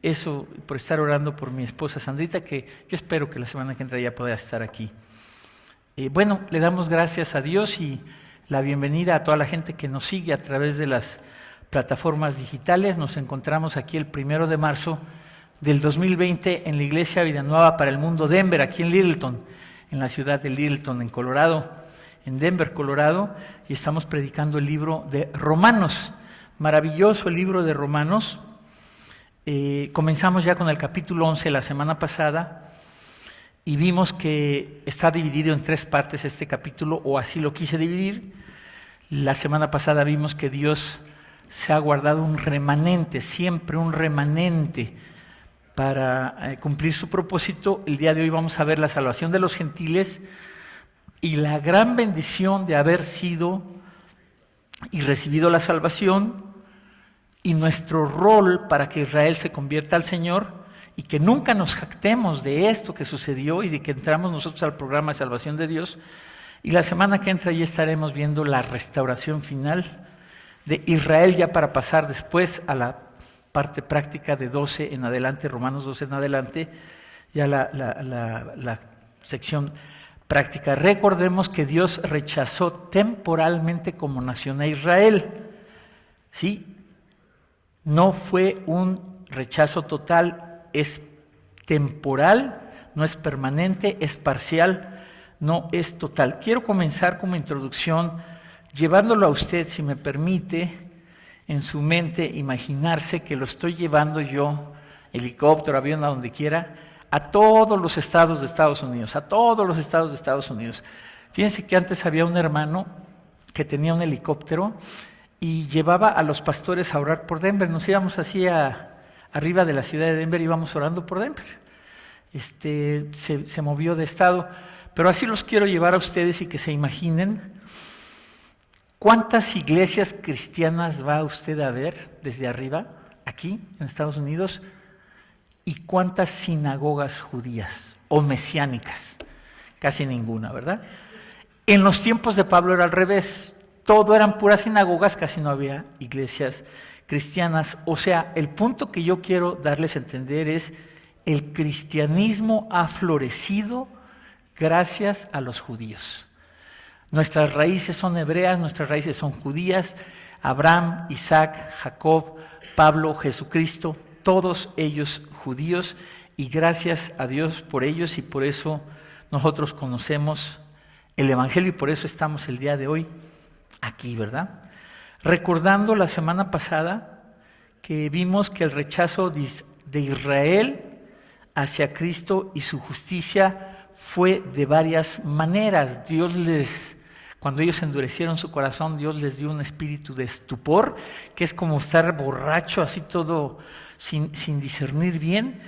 Eso, por estar orando por mi esposa Sandrita, que yo espero que la semana que entra ya pueda estar aquí. Bueno, le damos gracias a Dios y la bienvenida a toda la gente que nos sigue a través de las plataformas digitales. Nos encontramos aquí el 1 de marzo del 2020 en la Iglesia Vida Nueva para el Mundo Denver, aquí en Littleton, en la ciudad de Littleton, en Colorado, en Denver, Colorado, y estamos predicando el libro de Romanos. Maravilloso el libro de Romanos. Comenzamos ya con el capítulo 11 la semana pasada y vimos que está dividido en 3 partes este capítulo, o así lo quise dividir. La semana pasada vimos que Dios se ha guardado un remanente, siempre un remanente para cumplir su propósito. El día de hoy vamos a ver la salvación de los gentiles y la gran bendición de haber sido y recibido la salvación, y nuestro rol para que Israel se convierta al Señor, y que nunca nos jactemos de esto que sucedió y de que entramos nosotros al programa de salvación de Dios. Y la semana que entra ya estaremos viendo la restauración final de Israel, ya para pasar después a la parte práctica de 12 en adelante, Romanos 12 en adelante, ya la sección práctica. Recordemos que Dios rechazó temporalmente como nación a Israel, ¿sí? No fue un rechazo total, es temporal, no es permanente, es parcial, no es total. Quiero comenzar como introducción llevándolo a usted, si me permite, en su mente, imaginarse que lo estoy llevando yo, helicóptero, avión, a donde quiera, a todos los estados de Estados Unidos, a todos los estados de Estados Unidos. Fíjense que antes había un hermano que tenía un helicóptero y llevaba a los pastores a orar por Denver. Nos íbamos así arriba de la ciudad de Denver, íbamos orando por Denver. Se movió de estado, pero así los quiero llevar a ustedes y que se imaginen cuántas iglesias cristianas va usted a ver desde arriba, aquí en Estados Unidos, y cuántas sinagogas judías o mesiánicas. Casi ninguna, ¿verdad? En los tiempos de Pablo era al revés. Todo eran puras sinagogas, casi no había iglesias cristianas. O sea, el punto que yo quiero darles a entender es: el cristianismo ha florecido gracias a los judíos. Nuestras raíces son hebreas, nuestras raíces son judías. Abraham, Isaac, Jacob, Pablo, Jesucristo, todos ellos judíos, y gracias a Dios por ellos, y por eso nosotros conocemos el Evangelio y por eso estamos el día de hoy aquí, ¿verdad? Recordando la semana pasada que vimos que el rechazo de Israel hacia Cristo y su justicia fue de varias maneras. Cuando ellos endurecieron su corazón, Dios les dio un espíritu de estupor, que es como estar borracho, así todo sin discernir bien,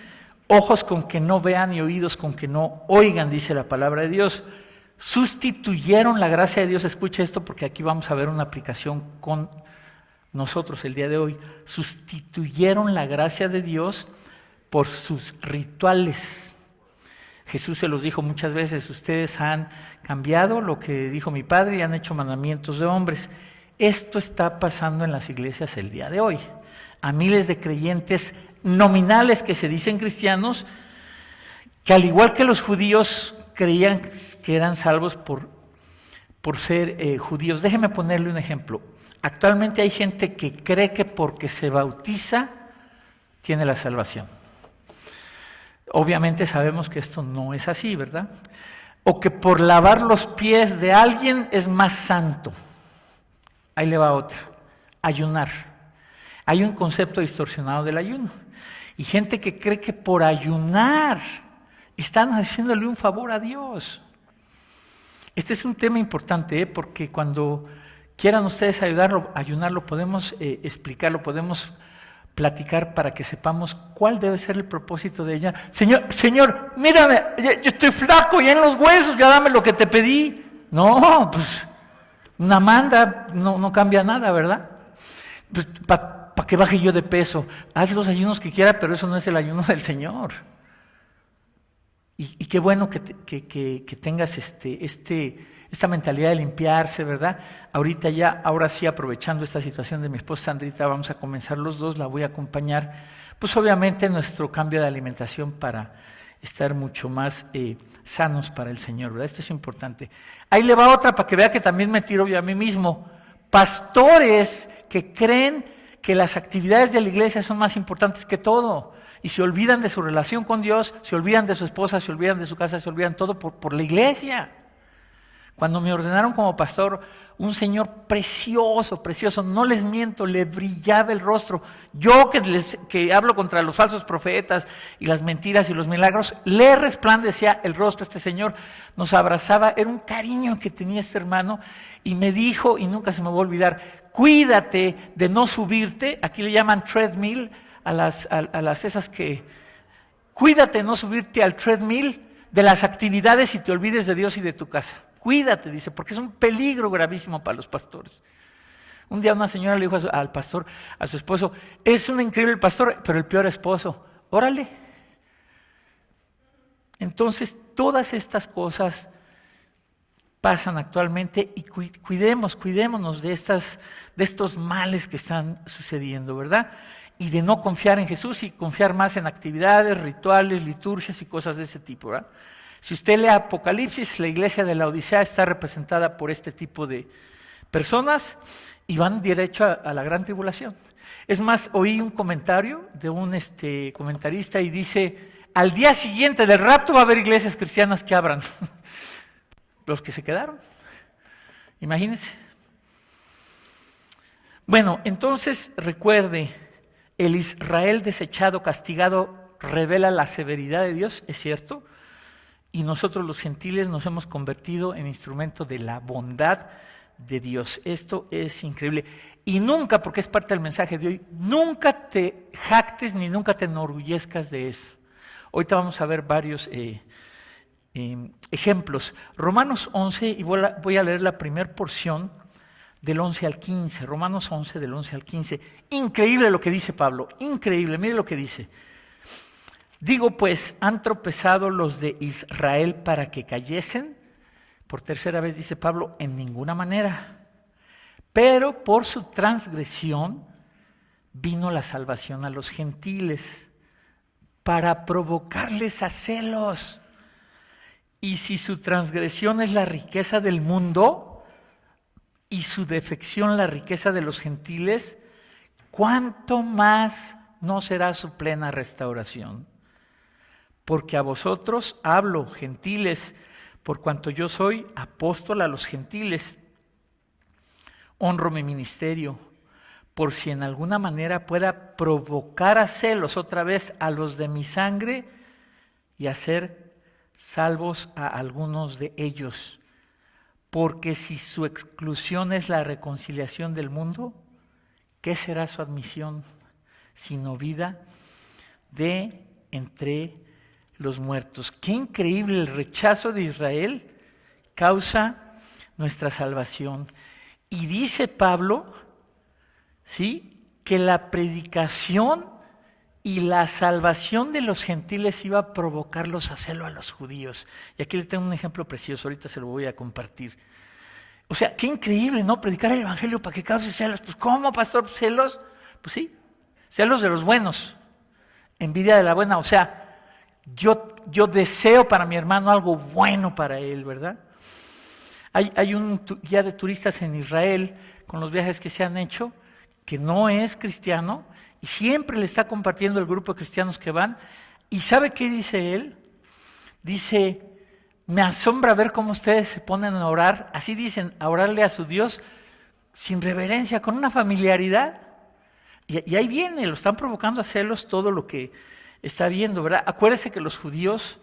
ojos con que no vean y oídos con que no oigan, dice la palabra de Dios. Sustituyeron la gracia de Dios. Escucha esto, porque aquí vamos a ver una aplicación con nosotros el día de hoy. Sustituyeron la gracia de Dios por sus rituales. Jesús se los dijo muchas veces: ustedes han cambiado lo que dijo mi Padre y han hecho mandamientos de hombres. Esto está pasando en las iglesias el día de hoy. A miles de creyentes nominales que se dicen cristianos, que al igual que los judíos creían que eran salvos por ser judíos. Déjeme ponerle un ejemplo. Actualmente hay gente que cree que porque se bautiza tiene la salvación. Obviamente sabemos que esto no es así, ¿verdad? O que por lavar los pies de alguien es más santo. Ahí le va otra: ayunar. Hay un concepto distorsionado del ayuno. Y gente que cree que por ayunar están haciéndole un favor a Dios. Este es un tema importante, porque cuando quieran ustedes ayunar, lo podemos explicar, lo podemos platicar para que sepamos cuál debe ser el propósito de ella. Señor, mírame, yo estoy flaco ya en los huesos, ya dame lo que te pedí. No, pues una manda no cambia nada, ¿verdad? Pues, ¿para qué baje yo de peso? Haz los ayunos que quiera, pero eso no es el ayuno del Señor. Y qué bueno que tengas esta mentalidad de limpiarse, ¿verdad? Ahora sí, aprovechando esta situación de mi esposa Sandrita, vamos a comenzar los dos, la voy a acompañar pues obviamente nuestro cambio de alimentación para estar mucho más sanos para el Señor, ¿verdad? Esto es importante. Ahí le va otra para que vea que también me tiro yo a mí mismo. Pastores que creen que las actividades de la iglesia son más importantes que todo y se olvidan de su relación con Dios, se olvidan de su esposa, se olvidan de su casa, se olvidan todo por la iglesia. Cuando me ordenaron como pastor, un señor precioso, precioso, no les miento, le brillaba el rostro. Yo que hablo contra los falsos profetas y las mentiras y los milagros, le resplandecía el rostro a este señor, nos abrazaba, era un cariño que tenía este hermano y me dijo, y nunca se me va a olvidar, cuídate de no subirte, aquí le llaman treadmill, a las esas que, cuídate de no subirte al treadmill de las actividades y te olvides de Dios y de tu casa. Cuídate, dice, porque es un peligro gravísimo para los pastores. Un día una señora le dijo al pastor, a su esposo, es un increíble pastor, pero el peor esposo. Órale. Entonces, todas estas cosas pasan actualmente y cuidémonos de estos males que están sucediendo, ¿verdad? Y de no confiar en Jesús y confiar más en actividades, rituales, liturgias y cosas de ese tipo, ¿verdad? Si usted lee Apocalipsis, la iglesia de la Odisea está representada por este tipo de personas y van derecho a la gran tribulación. Es más, oí un comentario de un comentarista y dice, al día siguiente del rapto va a haber iglesias cristianas que abran. Los que se quedaron. Imagínense. Bueno, entonces recuerde, el Israel desechado, castigado, revela la severidad de Dios, es cierto, y nosotros los gentiles nos hemos convertido en instrumento de la bondad de Dios. Esto es increíble. Y nunca, porque es parte del mensaje de hoy, nunca te jactes ni nunca te enorgullezcas de eso. Ahorita vamos a ver varios ejemplos. Romanos 11, y voy a leer la primera porción del 11 al 15. Romanos 11, del 11 al 15. Increíble lo que dice Pablo, increíble, mire lo que dice. Digo pues, ¿han tropezado los de Israel para que cayesen? Por tercera vez dice Pablo, en ninguna manera. Pero por su transgresión vino la salvación a los gentiles, para provocarles a celos. Y si su transgresión es la riqueza del mundo, y su defección la riqueza de los gentiles, ¿cuánto más no será su plena restauración? Porque a vosotros hablo, gentiles, por cuanto yo soy apóstol a los gentiles. Honro mi ministerio, por si en alguna manera pueda provocar a celos otra vez a los de mi sangre y hacer salvos a algunos de ellos. Porque si su exclusión es la reconciliación del mundo, ¿qué será su admisión sino vida de entre los muertos? Qué increíble, el rechazo de Israel causa nuestra salvación. Y dice Pablo, ¿sí?, que la predicación y la salvación de los gentiles iba a provocarlos a celo a los judíos. Y aquí le tengo un ejemplo precioso, ahorita se lo voy a compartir. O sea, qué increíble, ¿no? Predicar el evangelio para que cause celos. Pues ¿cómo, pastor? ¿Celos? Pues sí, celos de los buenos, envidia de la buena. O sea, yo deseo para mi hermano algo bueno para él, ¿verdad? Hay un guía de turistas en Israel con los viajes que se han hecho, que no es cristiano, y siempre le está compartiendo el grupo de cristianos que van. ¿Y sabe qué dice él? Dice, me asombra ver cómo ustedes se ponen a orar, así dicen, a orarle a su Dios, sin reverencia, con una familiaridad. Y ahí viene, lo están provocando a celos todo lo que está viendo, ¿verdad? Acuérdese que los judíos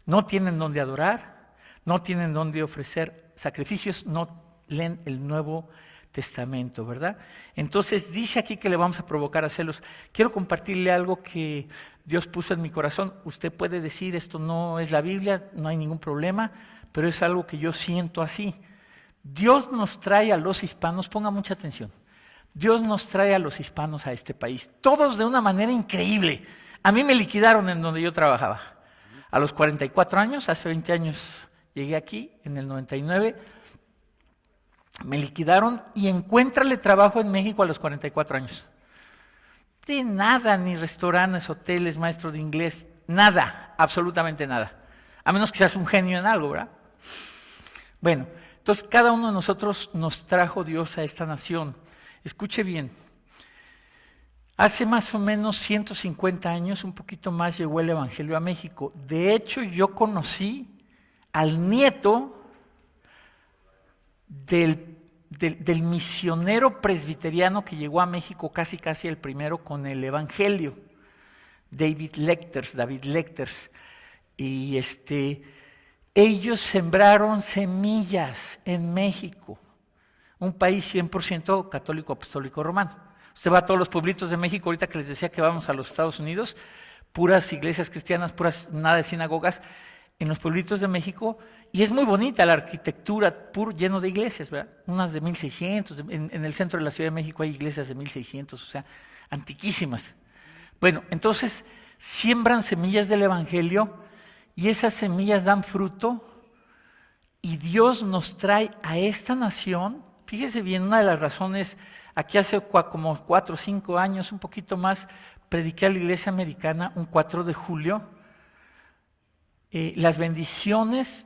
no tienen dónde adorar, no tienen dónde ofrecer sacrificios, no leen el Nuevo Testamento, ¿verdad? Entonces dice aquí que le vamos a provocar a celos. Quiero compartirle algo que Dios puso en mi corazón. Usted puede decir, esto no es la Biblia, no hay ningún problema, pero es algo que yo siento así. Dios nos trae a los hispanos, ponga mucha atención, Dios nos trae a los hispanos a este país, todos de una manera increíble. A mí me liquidaron en donde yo trabajaba. A los 44 años, hace 20 años llegué aquí, en el 99, me liquidaron y encuéntrale trabajo en México a los 44 años. De nada, ni restaurantes, hoteles, maestro de inglés, nada, absolutamente nada. A menos que seas un genio en algo, ¿verdad? Bueno, entonces cada uno de nosotros nos trajo Dios a esta nación. Escuche bien. Hace más o menos 150 años, un poquito más, llegó el Evangelio a México. De hecho, yo conocí al nieto del misionero presbiteriano que llegó a México casi el primero con el Evangelio, David Lecters. Y ellos sembraron semillas en México, un país 100% católico apostólico romano. Usted va a todos los pueblitos de México, ahorita que les decía que vamos a los Estados Unidos, puras iglesias cristianas, nada de sinagogas, en los pueblitos de México, y es muy bonita la arquitectura, lleno de iglesias, ¿verdad? Unas de 1600, en el centro de la Ciudad de México hay iglesias de 1600, o sea, antiquísimas. Bueno, entonces siembran semillas del Evangelio y esas semillas dan fruto y Dios nos trae a esta nación. Fíjese bien, una de las razones, aquí hace como 4 o 5 años, un poquito más, prediqué a la iglesia americana un 4 de julio, las bendiciones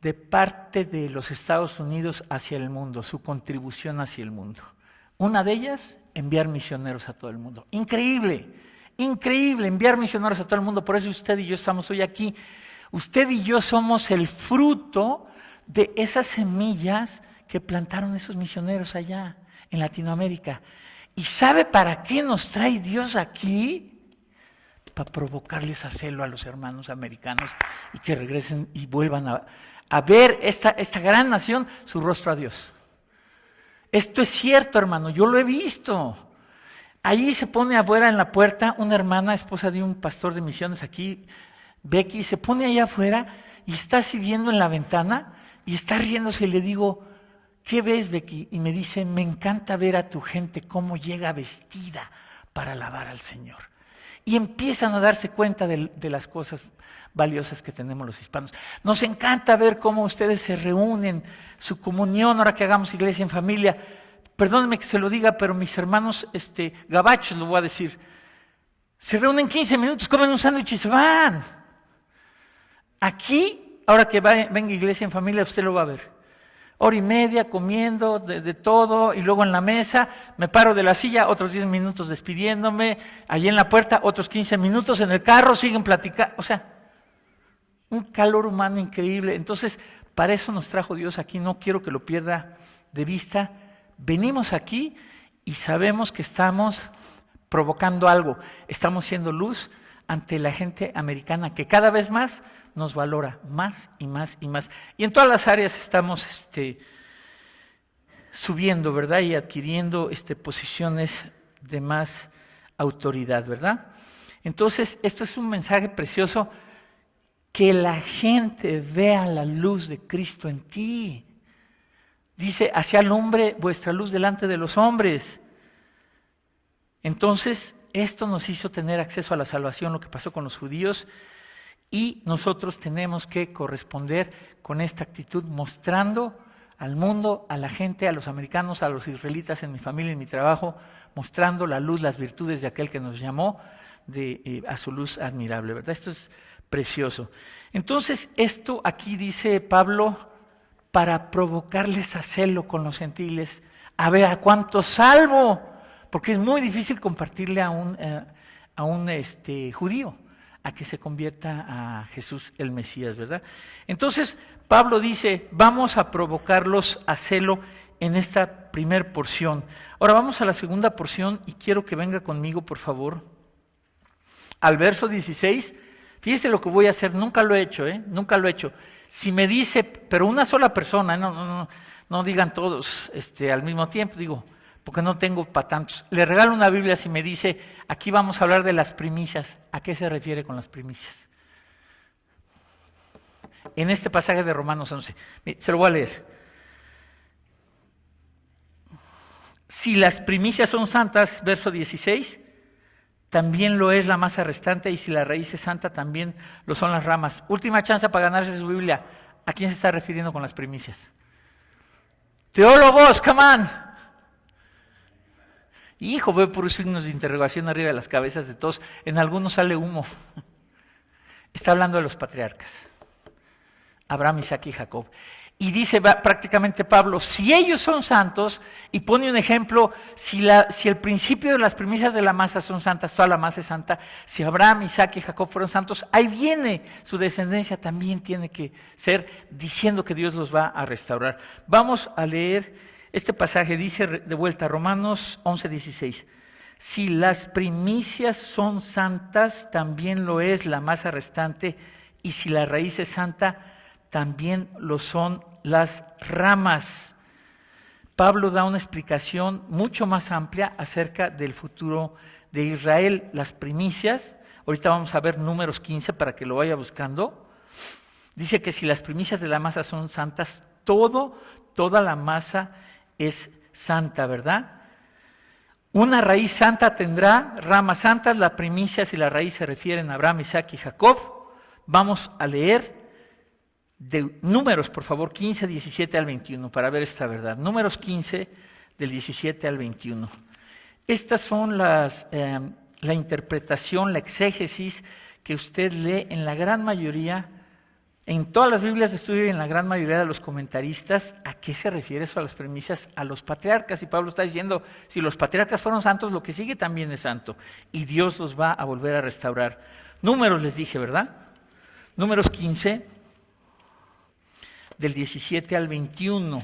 de parte de los Estados Unidos hacia el mundo, su contribución hacia el mundo. Una de ellas, enviar misioneros a todo el mundo. Increíble, increíble, enviar misioneros a todo el mundo. Por eso usted y yo estamos hoy aquí. Usted y yo somos el fruto de esas semillas que plantaron esos misioneros allá en Latinoamérica. ¿Y sabe para qué nos trae Dios aquí? Para provocarles a celo a los hermanos americanos y que regresen y vuelvan a ver esta gran nación, su rostro a Dios. Esto es cierto, hermano, yo lo he visto. Allí se pone afuera en la puerta una hermana, esposa de un pastor de misiones aquí, Becky, se pone allá afuera y está así viendo en la ventana y está riéndose y le digo, ¿qué ves, Becky? Y me dice, me encanta ver a tu gente cómo llega vestida para alabar al Señor. Y empiezan a darse cuenta de las cosas valiosas que tenemos los hispanos. Nos encanta ver cómo ustedes se reúnen, su comunión, ahora que hagamos iglesia en familia. Perdónenme que se lo diga, pero mis hermanos gabachos, lo voy a decir, se reúnen 15 minutos, comen un sándwich y se van. Aquí, ahora que venga iglesia en familia, usted lo va a ver. Hora y media comiendo de todo y luego en la mesa, me paro de la silla, otros 10 minutos despidiéndome, allí en la puerta, otros 15 minutos, en el carro siguen platicando, o sea, un calor humano increíble. Entonces, para eso nos trajo Dios aquí, no quiero que lo pierda de vista. Venimos aquí y sabemos que estamos provocando algo, estamos siendo luz ante la gente americana que cada vez más nos valora, más y más y más. Y en todas las áreas estamos subiendo, ¿verdad? Y adquiriendo posiciones de más autoridad, ¿verdad? Entonces, esto es un mensaje precioso, que la gente vea la luz de Cristo en ti. Dice, así alumbre vuestra luz delante de los hombres. Entonces, esto nos hizo tener acceso a la salvación, lo que pasó con los judíos, y nosotros tenemos que corresponder con esta actitud, mostrando al mundo, a la gente, a los americanos, a los israelitas, en mi familia, en mi trabajo, mostrando la luz, las virtudes de aquel que nos llamó a su luz admirable, ¿verdad? Esto es precioso. Entonces, esto aquí dice Pablo, para provocarles a celo con los gentiles, a ver a cuánto salvo, porque es muy difícil compartirle a un judío a que se convierta a Jesús el Mesías, ¿verdad? Entonces, Pablo dice, vamos a provocarlos a celo en esta primer porción. Ahora vamos a la segunda porción y quiero que venga conmigo, por favor, al verso 16. Fíjese lo que voy a hacer, nunca lo he hecho, nunca lo he hecho. Si me dice, pero una sola persona, no digan todos al mismo tiempo, digo, porque no tengo para tantos. Le regalo una Biblia si me dice, aquí vamos a hablar de las primicias. ¿A qué se refiere con las primicias? En este pasaje de Romanos 11. Se lo voy a leer. Si las primicias son santas, verso 16, también lo es la masa restante, y si la raíz es santa, también lo son las ramas. Última chance para ganarse su Biblia. ¿A quién se está refiriendo con las primicias? Teólogos, come on. Y hijo, veo puros signos de interrogación arriba de las cabezas de todos. En algunos sale humo. Está hablando de los patriarcas. Abraham, Isaac y Jacob. Y dice prácticamente Pablo, si ellos son santos, y pone un ejemplo, si el principio de las primicias de la masa son santas, toda la masa es santa, si Abraham, Isaac y Jacob fueron santos, ahí viene su descendencia, también tiene que ser diciendo que Dios los va a restaurar. Vamos a leer este pasaje, dice de vuelta Romanos 11:16. Si las primicias son santas, también lo es la masa restante, y si la raíz es santa, también lo son las ramas. Pablo da una explicación mucho más amplia acerca del futuro de Israel. Las primicias, ahorita vamos a ver Números 15 para que lo vaya buscando. Dice que si las primicias de la masa son santas, toda la masa es santa, ¿verdad? Una raíz santa tendrá ramas santas. Las primicias y la raíz se refieren a Abraham, Isaac y Jacob. Vamos a leer de Números, por favor, 15, 17 al 21, para ver esta verdad. Números 15, del 17 al 21. Estas son la interpretación, la exégesis que usted lee en la gran mayoría, en todas las Biblias de estudio y en la gran mayoría de los comentaristas. ¿A qué se refiere eso a las premisas? A los patriarcas. Y Pablo está diciendo, si los patriarcas fueron santos, lo que sigue también es santo. Y Dios los va a volver a restaurar. Números les dije, ¿verdad? Números 15, del 17 al 21.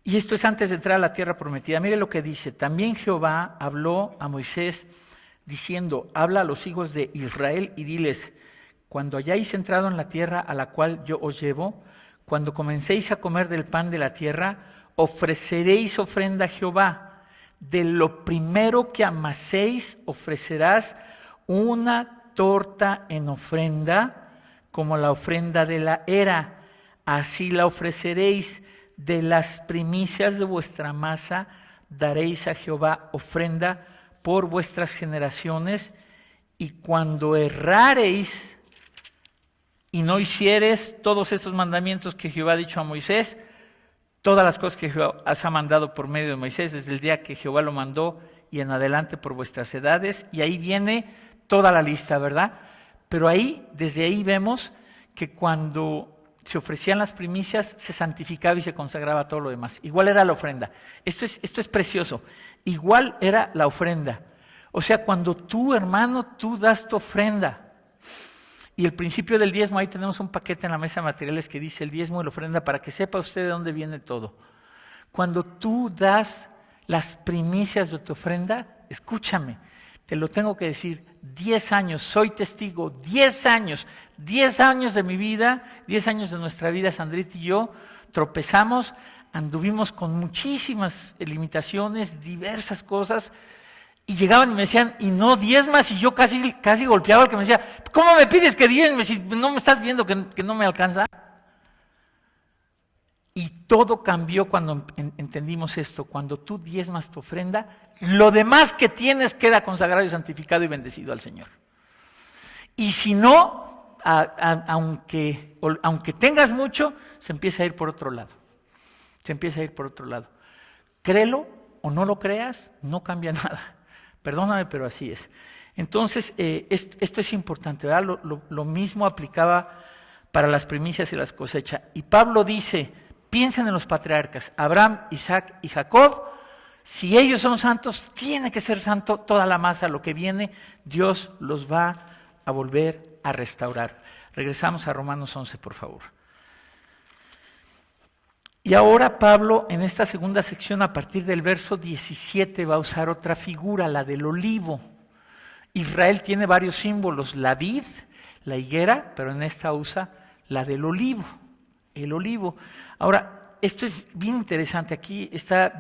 Y esto es antes de entrar a la tierra prometida. Mire lo que dice. También Jehová habló a Moisés diciendo, habla a los hijos de Israel y diles, cuando hayáis entrado en la tierra a la cual yo os llevo, cuando comencéis a comer del pan de la tierra, ofreceréis ofrenda a Jehová. De lo primero que amaséis ofrecerás una torta en ofrenda, como la ofrenda de la era. Así la ofreceréis. De las primicias de vuestra masa daréis a Jehová ofrenda por vuestras generaciones. Y cuando errareis y no hiciereis todos estos mandamientos que Jehová ha dicho a Moisés, todas las cosas que Jehová os ha mandado por medio de Moisés, desde el día que Jehová lo mandó y en adelante por vuestras edades, y ahí viene toda la lista, ¿verdad? Pero desde ahí vemos que cuando se ofrecían las primicias, se santificaba y se consagraba todo lo demás. Igual era la ofrenda. Esto es precioso. Igual era la ofrenda. O sea, cuando tú, hermano, tú das tu ofrenda. Y el principio del diezmo, ahí tenemos un paquete en la mesa de materiales que dice el diezmo y la ofrenda para que sepa usted de dónde viene todo. Cuando tú das las primicias de tu ofrenda, escúchame, te lo tengo que decir, 10 años, soy testigo, 10 años de mi vida, 10 años de nuestra vida, Sandrita y yo, tropezamos, anduvimos con muchísimas limitaciones, diversas cosas, y llegaban y me decían, y no diezmas, y yo casi golpeaba al que me decía, ¿cómo me pides que diezme si no me estás viendo que no me alcanza? Y todo cambió cuando entendimos esto. Cuando tú diezmas tu ofrenda, lo demás que tienes queda consagrado y santificado y bendecido al Señor. Y si no, aunque tengas mucho, se empieza a ir por otro lado. Créelo o no lo creas, no cambia nada. Perdóname, pero así es. Entonces, esto es importante, ¿verdad? Lo mismo aplicaba para las primicias y las cosechas. Y Pablo dice, piensen en los patriarcas, Abraham, Isaac y Jacob. Si ellos son santos, tiene que ser santo toda la masa. Lo que viene, Dios los va a volver a restaurar. Regresamos a Romanos 11, por favor. Y ahora Pablo, en esta segunda sección, a partir del verso 17, va a usar otra figura, la del olivo. Israel tiene varios símbolos, la vid, la higuera, pero en esta usa la del olivo, el olivo. Ahora, esto es bien interesante, aquí está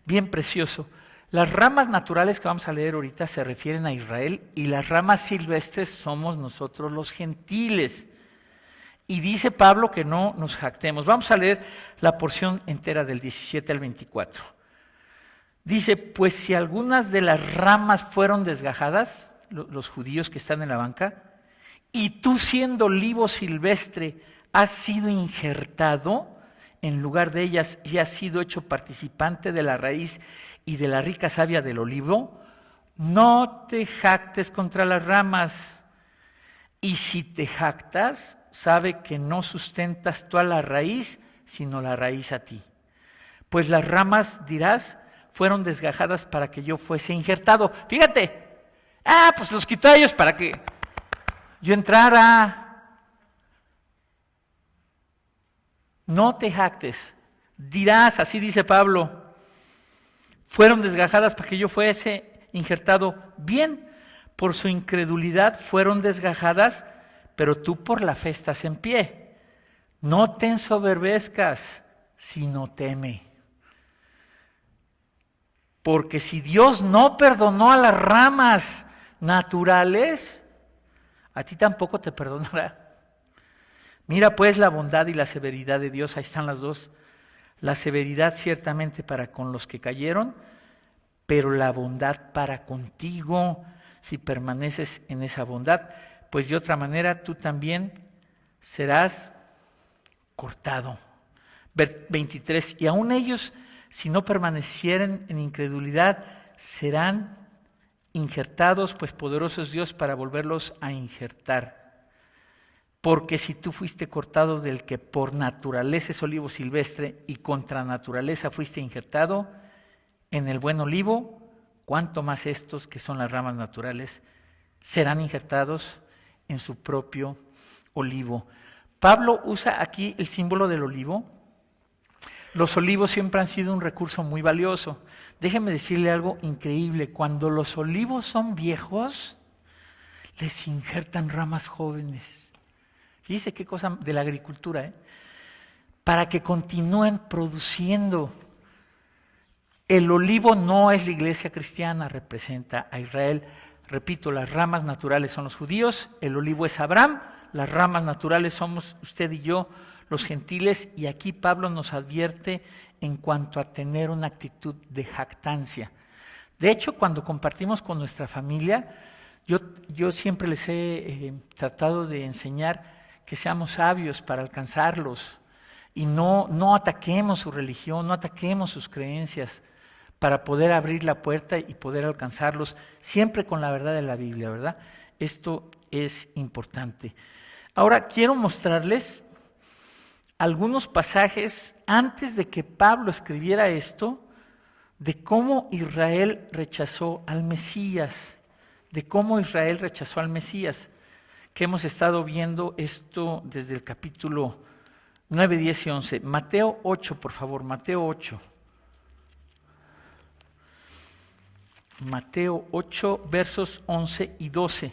bien precioso. Las ramas naturales que vamos a leer ahorita se refieren a Israel y las ramas silvestres somos nosotros los gentiles. Y dice Pablo que no nos jactemos. Vamos a leer la porción entera del 17 al 24. Dice, pues si algunas de las ramas fueron desgajadas, los judíos que están en la banca, y tú siendo olivo silvestre has sido injertado en lugar de ellas y has sido hecho participante de la raíz y de la rica savia del olivo, no te jactes contra las ramas. Y si te jactas, sabe que no sustentas tú a la raíz, sino la raíz a ti. Pues las ramas, dirás, fueron desgajadas para que yo fuese injertado. Fíjate, pues los quitó a ellos para que yo entrara. No te jactes, dirás, así dice Pablo, fueron desgajadas para que yo fuese injertado. Bien, por su incredulidad fueron desgajadas, pero tú por la fe estás en pie. No te ensoberbezcas, sino teme. Porque si Dios no perdonó a las ramas naturales, a ti tampoco te perdonará. Mira pues la bondad y la severidad de Dios, ahí están las dos. La severidad ciertamente para con los que cayeron, pero la bondad para contigo, si permaneces en esa bondad, pues de otra manera tú también serás cortado. 23, y aun ellos, si no permanecieren en incredulidad, serán injertados, pues poderoso es Dios para volverlos a injertar. Porque si tú fuiste cortado del que por naturaleza es olivo silvestre y contra naturaleza fuiste injertado en el buen olivo, cuánto más estos que son las ramas naturales serán injertados en su propio olivo. Pablo usa aquí el símbolo del olivo. Los olivos siempre han sido un recurso muy valioso. Déjeme decirle algo increíble. Cuando los olivos son viejos, les injertan ramas jóvenes. Fíjese qué cosa de la agricultura, para que continúen produciendo. El olivo no es la iglesia cristiana, representa a Israel. Repito, las ramas naturales son los judíos, el olivo es Abraham, las ramas naturales somos usted y yo, los gentiles, y aquí Pablo nos advierte en cuanto a tener una actitud de jactancia. De hecho, cuando compartimos con nuestra familia, yo siempre les he tratado de enseñar que seamos sabios para alcanzarlos y no ataquemos su religión, no ataquemos sus creencias para poder abrir la puerta y poder alcanzarlos, siempre con la verdad de la Biblia, ¿verdad? Esto es importante. Ahora quiero mostrarles algunos pasajes antes de que Pablo escribiera esto, de cómo Israel rechazó al Mesías, que hemos estado viendo esto desde el capítulo 9, 10 y 11. Mateo 8, por favor, Mateo 8. Mateo 8, versos 11 y 12.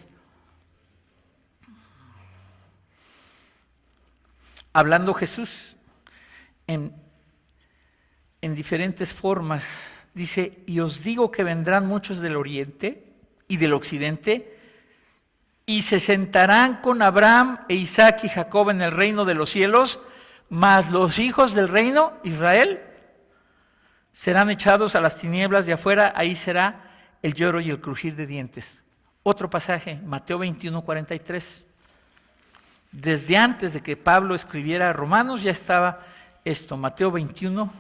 Hablando Jesús en diferentes formas, dice, y os digo que vendrán muchos del oriente y del occidente, y se sentarán con Abraham e Isaac y Jacob en el reino de los cielos, mas los hijos del reino, Israel, serán echados a las tinieblas de afuera, ahí será el lloro y el crujir de dientes. Otro pasaje, Mateo 21, 43. Desde antes de que Pablo escribiera Romanos ya estaba esto, Mateo 21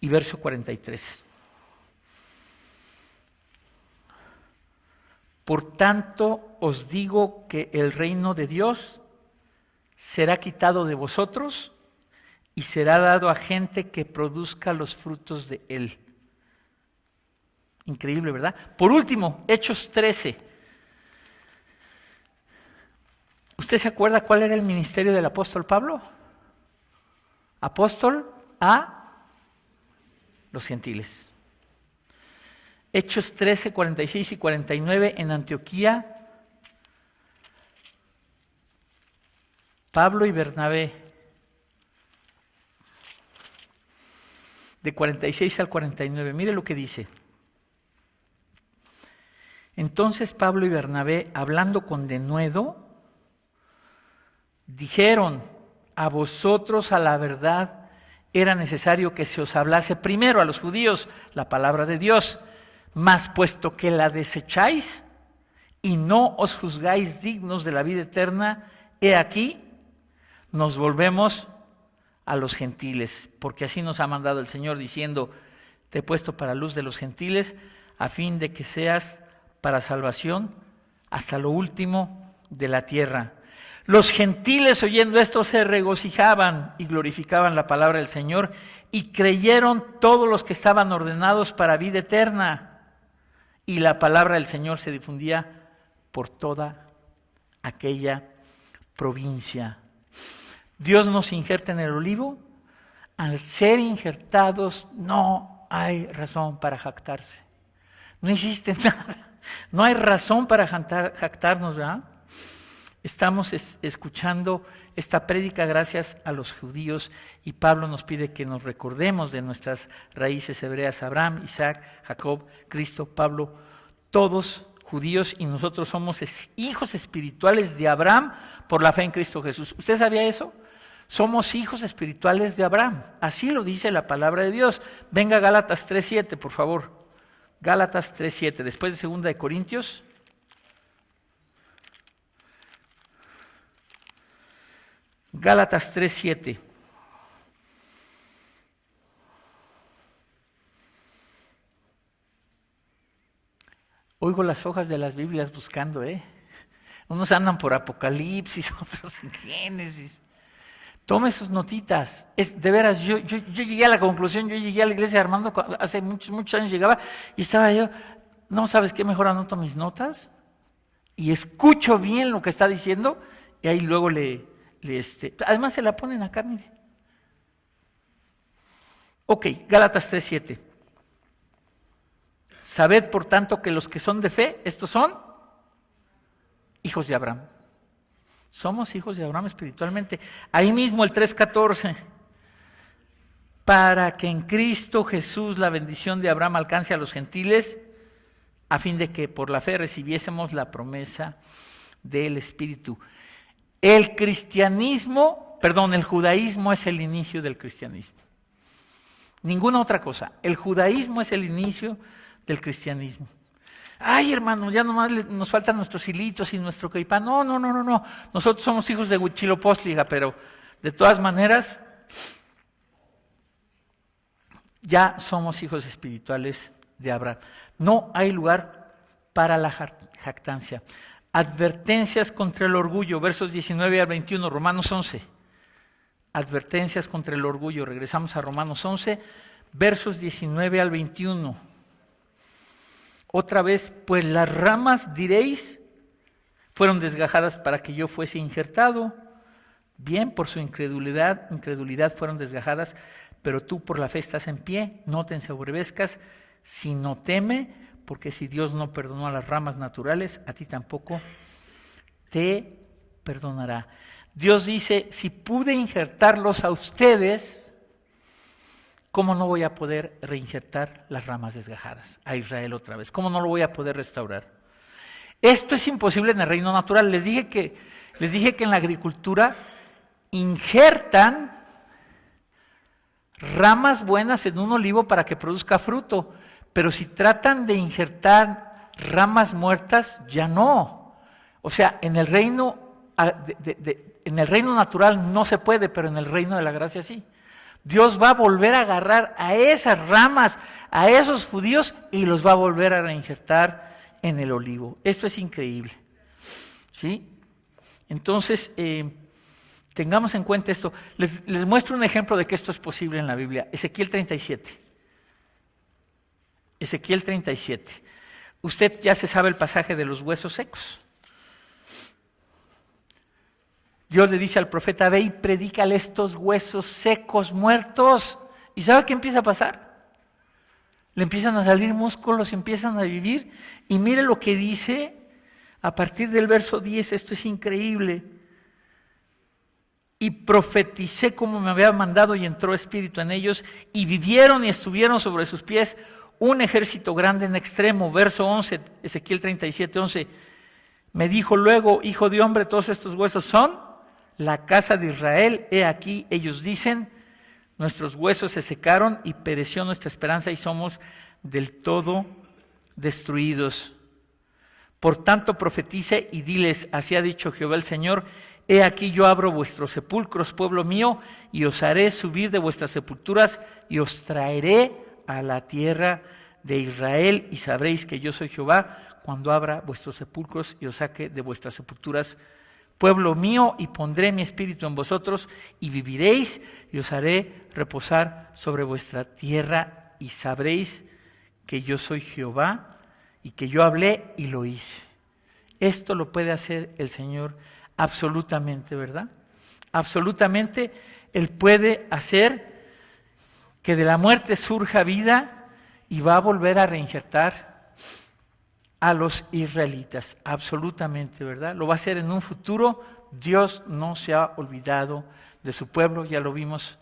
y verso 43. Por tanto, os digo que el reino de Dios será quitado de vosotros y será dado a gente que produzca los frutos de él. Increíble, ¿verdad? Por último, Hechos 13. ¿Usted se acuerda cuál era el ministerio del apóstol Pablo? Apóstol a los gentiles. Hechos 13, 46 y 49 en Antioquía, Pablo y Bernabé, de 46 al 49, mire lo que dice. Entonces Pablo y Bernabé, hablando con denuedo, dijeron, a vosotros a la verdad era necesario que se os hablase primero a los judíos la palabra de Dios, mas puesto que la desecháis y no os juzgáis dignos de la vida eterna, he aquí, nos volvemos a los gentiles, porque así nos ha mandado el Señor diciendo, te he puesto para luz de los gentiles, a fin de que seas para salvación hasta lo último de la tierra. Los gentiles oyendo esto se regocijaban y glorificaban la palabra del Señor y creyeron todos los que estaban ordenados para vida eterna. Y la palabra del Señor se difundía por toda aquella provincia. Dios nos injerta en el olivo. Al ser injertados no hay razón para jactarse. No existe nada. No hay razón para jactarnos, ¿verdad? Estamos escuchando esta prédica gracias a los judíos y Pablo nos pide que nos recordemos de nuestras raíces hebreas, Abraham, Isaac, Jacob, Cristo, Pablo, todos judíos y nosotros somos hijos espirituales de Abraham por la fe en Cristo Jesús. ¿Usted sabía eso? Somos hijos espirituales de Abraham, así lo dice la palabra de Dios. Venga Gálatas 3:7, por favor. Gálatas 3:7, después de 2 de Corintios. Gálatas 3:7. Oigo las hojas de las Biblias buscando, Unos andan por Apocalipsis, otros en Génesis. Tome sus notitas. De veras, yo llegué a la conclusión, yo llegué a la iglesia de Armando, hace muchos años llegaba y estaba yo, ¿no sabes qué? Mejor anoto mis notas y escucho bien lo que está diciendo y ahí luego además se la ponen acá, mire. Ok, Gálatas 3:7. Sabed por tanto que los que son de fe, estos son hijos de Abraham. Somos hijos de Abraham espiritualmente. Ahí mismo el 3:14. Para que en Cristo Jesús la bendición de Abraham alcance a los gentiles, a fin de que por la fe recibiésemos la promesa del Espíritu. El judaísmo es el inicio del cristianismo. Ninguna otra cosa. El judaísmo es el inicio del cristianismo. Ay, hermano, ya nomás nos faltan nuestros hilitos y nuestro keipá. No. Nosotros somos hijos de Huitzilopochtli, pero de todas maneras, ya somos hijos espirituales de Abraham. No hay lugar para la jactancia. Advertencias contra el orgullo, versos 19 al 21, Romanos 11. Advertencias contra el orgullo, regresamos a Romanos 11, versos 19 al 21. Otra vez, pues las ramas, diréis, fueron desgajadas para que yo fuese injertado. Bien, por su incredulidad fueron desgajadas, pero tú por la fe estás en pie, no te ensoberbezcas, sino teme, porque si Dios no perdonó a las ramas naturales, a ti tampoco te perdonará. Dios dice, si pude injertarlos a ustedes, ¿cómo no voy a poder reinjertar las ramas desgajadas a Israel otra vez? ¿Cómo no lo voy a poder restaurar? Esto es imposible en el reino natural. Les dije que en la agricultura injertan ramas buenas en un olivo para que produzca fruto, pero si tratan de injertar ramas muertas, ya no. O sea, en el reino natural no se puede, pero en el reino de la gracia sí. Dios va a volver a agarrar a esas ramas, a esos judíos, y los va a volver a reinjertar en el olivo. Esto es increíble. ¿Sí? Entonces, tengamos en cuenta esto. Les muestro un ejemplo de que esto es posible en la Biblia. Ezequiel 37. Ezequiel 37. Usted ya se sabe el pasaje de los huesos secos. Dios le dice al profeta, ve y predícale estos huesos secos, muertos. ¿Y sabe qué empieza a pasar? Le empiezan a salir músculos, empiezan a vivir. Y mire lo que dice a partir del verso 10, esto es increíble. Y profeticé como me había mandado y entró espíritu en ellos y vivieron y estuvieron sobre sus pies un ejército grande en extremo. Verso 11, Ezequiel 37, 11. Me dijo luego, hijo de hombre, todos estos huesos son la casa de Israel. He aquí, ellos dicen, nuestros huesos se secaron y pereció nuestra esperanza y somos del todo destruidos. Por tanto, profetice y diles, así ha dicho Jehová el Señor, He aquí yo abro vuestros sepulcros, pueblo mío, y os haré subir de vuestras sepulturas y os traeré a la tierra de Israel, y sabréis que yo soy Jehová cuando abra vuestros sepulcros y os saque de vuestras sepulturas, pueblo mío, y pondré mi espíritu en vosotros y viviréis, y os haré reposar sobre vuestra tierra, y sabréis que yo soy Jehová y que yo hablé y lo hice. Esto lo puede hacer el Señor absolutamente, ¿verdad? Absolutamente, Él puede hacer que de la muerte surja vida y va a volver a reinjertar a los israelitas, absolutamente, ¿verdad? Lo va a hacer en un futuro. Dios no se ha olvidado de su pueblo, ya lo vimos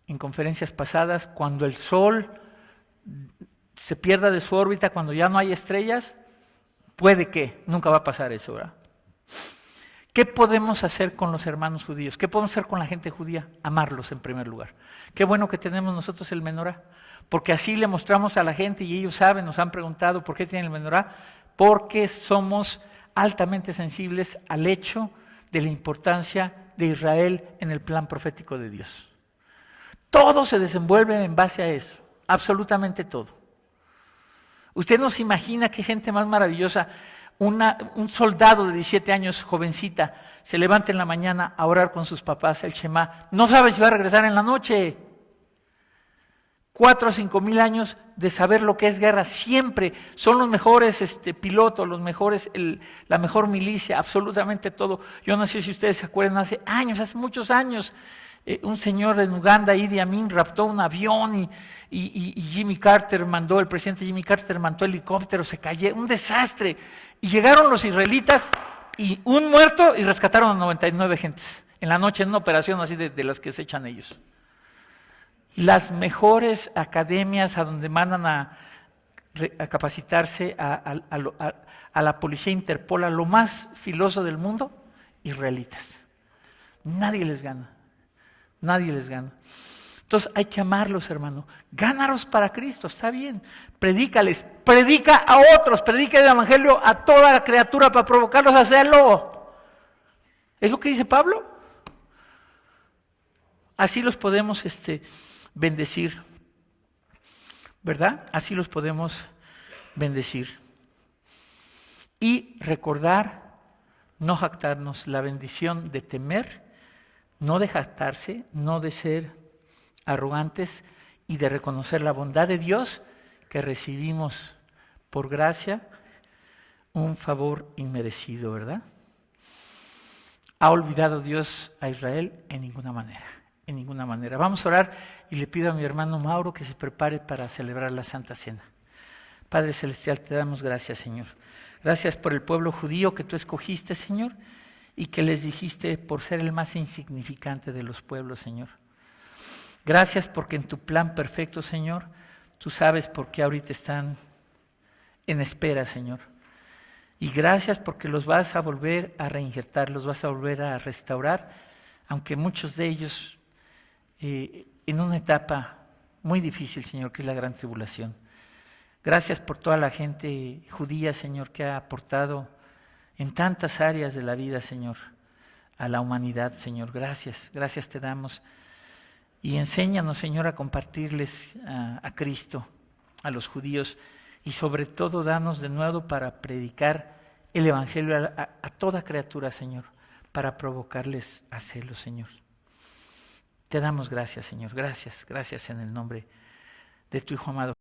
en conferencias pasadas, cuando el sol se pierda de su órbita, cuando ya no hay estrellas, puede que, nunca va a pasar eso, ¿verdad? ¿Qué podemos hacer con los hermanos judíos? ¿Qué podemos hacer con la gente judía? Amarlos en primer lugar. Qué bueno que tenemos nosotros el menorá, porque así le mostramos a la gente y ellos saben, nos han preguntado por qué tienen el menorá, porque somos altamente sensibles al hecho de la importancia de Israel en el plan profético de Dios. Todo se desenvuelve en base a eso, absolutamente todo. Usted no se imagina qué gente más maravillosa. Un soldado de 17 años, jovencita, se levanta en la mañana a orar con sus papás, el Shema, no sabe si va a regresar en la noche. 4 o 5 mil años de saber lo que es guerra, siempre son los mejores pilotos, los mejores, la mejor milicia, absolutamente todo. Yo no sé si ustedes se acuerdan, hace muchos años, un señor en Uganda, Idi Amin, raptó un avión y Jimmy Carter el presidente Jimmy Carter mandó helicóptero, se cayó, un desastre. Y llegaron los israelitas y un muerto y rescataron a 99 gentes en la noche en una operación así de las que se echan ellos. Las mejores academias a donde mandan a capacitarse a la policía Interpol, a lo más filoso del mundo, israelitas. Nadie les gana, nadie les gana. Entonces hay que amarlos, hermano. Gánalos para Cristo, está bien. Predícales, predica a otros, predica el evangelio a toda la criatura para provocarlos a hacerlo. ¿Es lo que dice Pablo? Así los podemos bendecir, ¿verdad? Así los podemos bendecir. Y recordar, no jactarnos, la bendición de temer, no de jactarse, no de ser arrogantes y de reconocer la bondad de Dios que recibimos por gracia, un favor inmerecido, ¿verdad? ¿Ha olvidado Dios a Israel? En ninguna manera, en ninguna manera. Vamos a orar y le pido a mi hermano Mauro que se prepare para celebrar la Santa Cena. Padre Celestial, te damos gracias, Señor. Gracias por el pueblo judío que tú escogiste, Señor, y que les dijiste por ser el más insignificante de los pueblos, Señor. Gracias porque en tu plan perfecto, Señor, tú sabes por qué ahorita están en espera, Señor. Y gracias porque los vas a volver a reinjertar, los vas a volver a restaurar, aunque muchos de ellos en una etapa muy difícil, Señor, que es la gran tribulación. Gracias por toda la gente judía, Señor, que ha aportado en tantas áreas de la vida, Señor, a la humanidad, Señor. Gracias, gracias te damos. Y enséñanos, Señor, a compartirles a Cristo, a los judíos, y sobre todo danos de nuevo para predicar el evangelio a toda criatura, Señor, para provocarles a celos, Señor. Te damos gracias, Señor, gracias, gracias en el nombre de tu Hijo amado.